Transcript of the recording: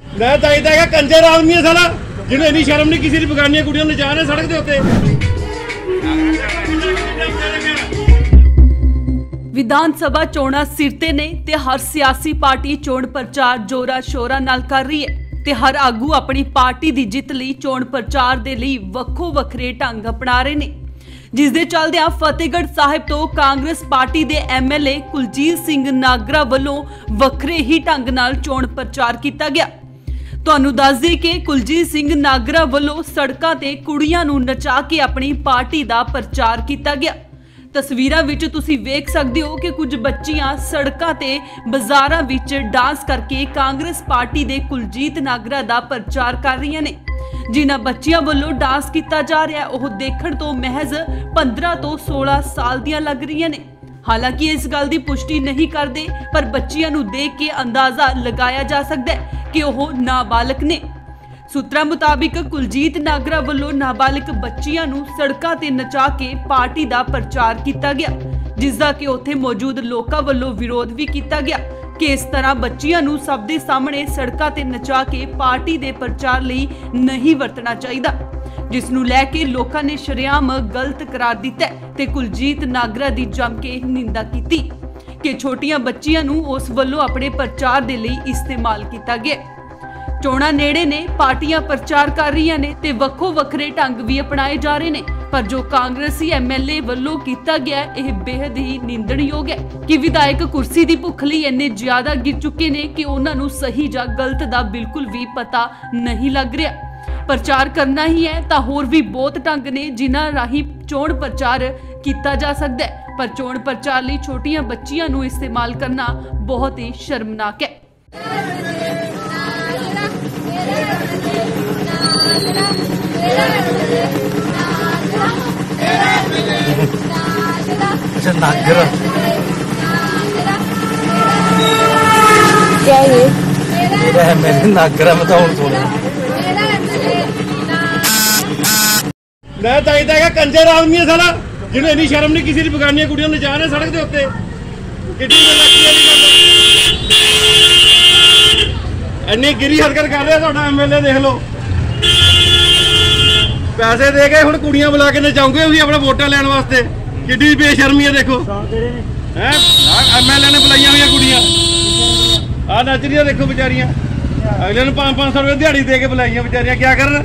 मैं चाहता है कंजर आदमी है साला जिन्हें इन्नी शर्म नहीं किसी बगानिया कुड़ियों ने जाने सड़क के उत्ते। विधान सभा चोणां सिर ते ने ते हर सियासी पार्टी चोण प्रचार जोरा शोरा नाल कर रही है ते हर आगू अपनी पार्टी दी जित लई चोण प्रचार दे लई वक्खो वखरे ढंग अपना रहे ने, जिस दे चलदियां फतेहगढ़ साहिब तो कांग्रेस पार्टी दे MLA कुलजीत सिंह नागरा वल्लों वखरे ही ढंग नाल चोण प्रचार किया गया। ਤੁਹਾਨੂੰ ਦੱਸ ਦੇ कि कुलजीत सिंह नागरा ਵੱਲੋਂ सड़कों ते कुड़ियां ਨੂੰ ਨਚਾ के अपनी पार्टी ਦਾ प्रचार किया गया। तस्वीरां विच तुसीं वेख सकदे हो कि कुछ बच्चियां सड़कों ते बाज़ारां विच डांस करके कांग्रेस पार्टी दे कुलजीत नागरा दा प्रचार कर रही ने। जिन्हां बच्चियां ਵੱਲੋਂ डांस किया जा रहा है वह देखण तो महज 15 तो 16 साल दियां लग रही ने। हालांकि इस गल की पुष्टि नहीं करते, पर बच्चियां नूं देख के अंदाजा लगाया जा सकता है कि वह नाबालग ने। सूत्रों मुताबिक कुलजीत नागरा वालों नाबालग बच्चियां नूं सड़कों ते नचा के पार्टी का प्रचार किया गया, जिसका कि उत्थे मौजूद लोगों वालों विरोध भी किया गया कि इस तरह बच्चियां नूं सब दे सामने सड़कों ते नचा के पार्टी के प्रचार लई नहीं वरतना चाहिए, जिसनूं लैके लोगों ने शरेआम गलत करार दिता ते कुलजीत नागरा की जम के निंदा की कि छोटियां बच्चियां नूं उस वल्लों अपने प्रचार दे लई इस्तेमाल किया गया। चोणां नेड़े ने, पार्टियां प्रचार कर रही ने ते वक्खो वखरे ढंग भी अपनाए जा रहे ने, पर जो कांग्रेसी MLA वल्लों किया गया यह बेहद ही निंदणयोग है कि विधायक कुर्सी की भुख लई इन्ने ज्यादा गिर चुके ने कि उन्हां नूं सही जां गलत दा बिल्कुल भी पता नहीं लग रहा। प्रचार करना ही है तो होर भी बहुत ढंग ने जिन्हां राही चोण प्रचार किया जा सकता है, पर चोण प्रचार लई छोटियां बच्चियां नूं इस्तेमाल करना बहुत ही शर्मनाक है। नागरा क्या ये है मेरे नागरा में तो सुना मैं चाहता है कंजर आदमी है साला जिन्हें इन्नी शर्म नहीं किसी बगानिया कुड़ियों ने जाने सड़क के उत्ते। इन्नी गिरी हरकत कर रहा है MLA देख लो, पैसे दे के हुण कुड़ियां बुला के नचाओगे उसी अपना वोटा लैन वास्ते। किड्डी बेशर्मी है देखो है, MLA ने बुलाइया हुई कुड़ियां आ नच रही देखो बेचारियां, अगले ने 500 रुपये दिहाड़ी दे के बुलाइया बेचारियां क्या करन।